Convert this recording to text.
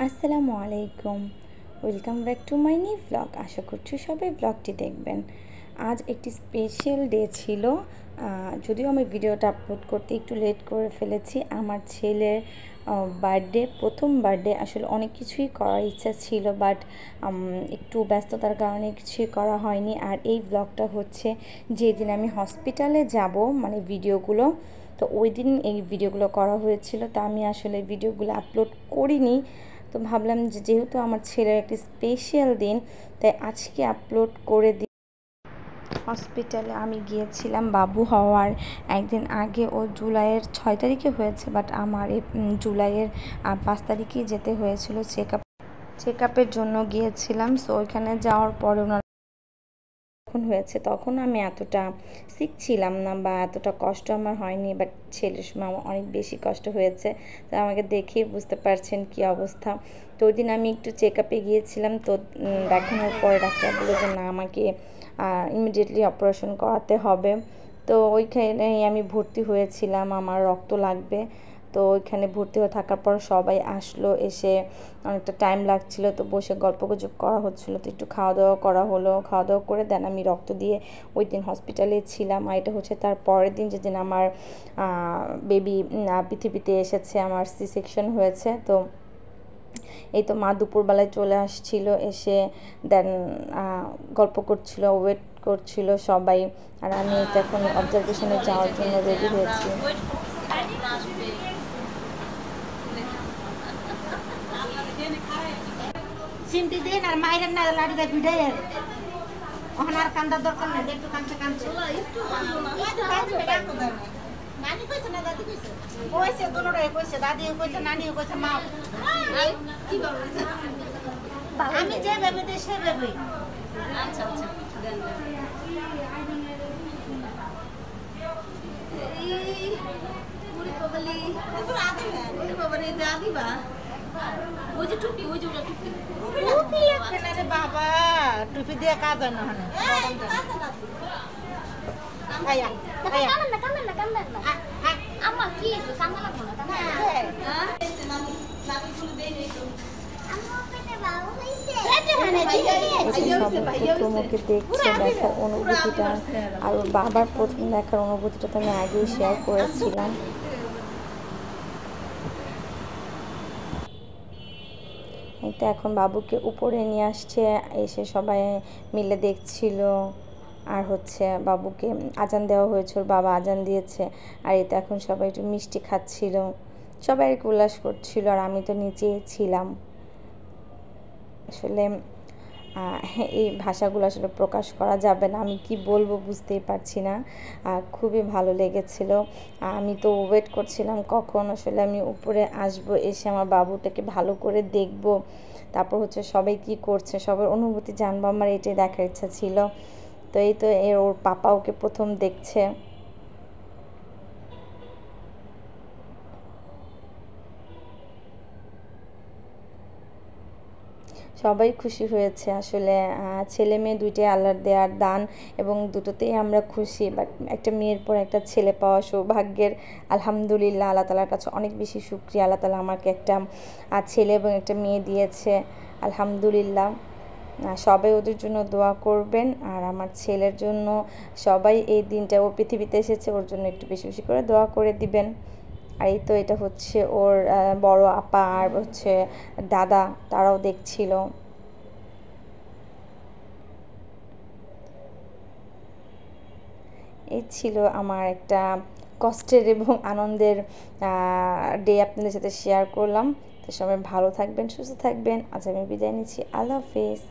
আসসালামু আলাইকুম, welcome back to my new blog. আশা করছি সবাই ব্লগটি দেখবেন। আজ একটি স্পেশাল ডে ছিল, যদিও আমি ভিডিওটা আপলোড করতে একটু লেট করে ফেলেছি। আমার ছেলের বার্থডে, প্রথম বার্থডে। আসলে অনেক কিছুই করার ইচ্ছা ছিল, বাট একটু ব্যস্ততার কারণে কিছুই করা হয়নি। আর এই ব্লগটা হচ্ছে যেদিন আমি হসপিটালে যাব, মানে ভিডিওগুলো, তো ওই দিন এই ভিডিওগুলো করা হয়েছিল। তো আমি আসলে ভিডিওগুলো আপলোড করিনি। তো ভাবলাম যে যেহেতু আমার ছেলের একটি স্পেশাল দিন, তাই আজকে আপলোড করে দিই। হসপিটালে আমি গিয়েছিলাম বাবু হওয়ার একদিন আগে। ও জুলাইয়ের 6 তারিখে হয়েছে, বাট আমার এই জুলাইয়ের 5 তারিখেই যেতে হয়েছিল। চেক আপের জন্য গিয়েছিলাম। সো ওইখানে যাওয়ার পরে ওনার যখন হয়েছে তখন আমি এতটা সিক ছিলাম না, বা এতটা কষ্ট আমার হয়নি, বাট ছেলের সময় আমার অনেক বেশি কষ্ট হয়েছে। তো আমাকে দেখেই বুঝতে পারছেন কি অবস্থা। তো ওই দিন আমি একটু চেক আপে গিয়েছিলাম। তো দেখানোর পরে ডাক্তার বলে যে না, আমাকে ইমিডিয়েটলি অপারেশন করাতে হবে। তো ওইখানে আমি ভর্তি হয়েছিলাম, আমার রক্ত লাগবে। তো ওইখানে ভর্তি হয়ে থাকার পর সবাই আসলো, এসে অনেকটা টাইম লাগছিল। তো বসে গল্পগুজব করা হচ্ছিলো। তো একটু খাওয়া দাওয়া করা হলো। খাওয়া দাওয়া করে দেন আমি রক্ত দিয়ে ওই দিন হসপিটালে ছিলাম। আর এটা হচ্ছে তার পরের দিন, যেদিন আমার বেবি পৃথিবীতে এসেছে, আমার সি সেকশন হয়েছে। তো এই তো মা দুপুরবেলায় চলে আসছিল, এসে দেন গল্প করছিল, ওয়েট করছিল সবাই। আর আমি তো এখন অবজারভেশনে যাওয়ার জন্য রেডি হয়েছি। সিমটি দিন আর মাইরের না লাড়িতে ভিড়াই আর ওখানে আর কান্দার দরকার নেই। একটু কাঁদছে নানি কইছে না দাদি কইছে? কইছে দুটোটাই কইছে, দাদিও কইছে, নানিও কইছে, মা কি বলছে? আমি যে ভেবে দিই সে ভেবে। আচ্ছা আচ্ছা দেন এই পুরি কবলি পুরো আদি না পুরি কবলি দাদি বা ওই যে টুপি, ওই যে ওটা টুপি টুপি লাগবে না রে বাবা, টুপি দিয়ে কাজ হয় না। আয়া আয়া কান্দন না আম্মা কি একটু কান্দন লাগবে না হ্যাঁ নানি নানি ফুল দেই নেই তো আম্মা পেটে বাবু হইছে প্রথমকে দেখছে, দেখার অনুভূতিটা আর ওর বাবার প্রথম দেখার অনুভূতিটা তো আমি আগেই শেয়ার করেছিলাম। এই তো এখন বাবুকে উপরে নিয়ে আসছে, এসে সবাই মিলে দেখছিল। আর হচ্ছে বাবুকে আজান দেওয়া হয়েছে, ওর বাবা আজান দিয়েছে। আর এই তো এখন সবাই একটু মিষ্টি খাচ্ছিল, সবাই আর কি উল্লাস করছিল। আর আমি তো নিচেই ছিলাম। আসলে এই ভাষাগুলো আসলে প্রকাশ করা যাবে না, আমি কি বলবো বুঝতেই পারছি না। খুবই ভালো লেগেছিল। আমি তো ওয়েট করছিলাম কখন আসলে আমি উপরে আসব, এসে আমার বাবুটাকে ভালো করে দেখব, তারপর হচ্ছে সবাই কি করছে, সবার অনুভূতি জানবো, আমার এটাই দেখার ইচ্ছা ছিল। তো এই তো ওর পাপা ওকে প্রথম দেখছে। সবাই খুশি হয়েছে। আসলে ছেলে মেয়ে দুইটাই আল্লাহর দেওয়ার দান, এবং দুটোতেই আমরা খুশি। বাট একটা মেয়ের পর একটা ছেলে পাওয়া সৌভাগ্যের। আলহামদুলিল্লাহ, আল্লাহ তালার কাছে অনেক বেশি শুকরিয়া। আল্লাহ তালা আমাকে একটা ছেলে এবং একটা মেয়ে দিয়েছে, আলহামদুলিল্লাহ। সবাই ওদের জন্য দোয়া করবেন। আর আমার ছেলের জন্য সবাই এই দিনটা, ও পৃথিবীতে এসেছে, ওর জন্য একটু বেশি বেশি করে দোয়া করে দিবেন। আর এই তো এটা হচ্ছে ওর বড় আপা আর হচ্ছে দাদা, তারাও দেখছিল। এই ছিল আমার একটা কষ্টের এবং আনন্দের ডে, আপনাদের সাথে শেয়ার করলাম। তো সবাই ভালো থাকবেন, সুস্থ থাকবেন। আজ আমি বিদায় নিচ্ছি। আল্লাহ হাফেজ।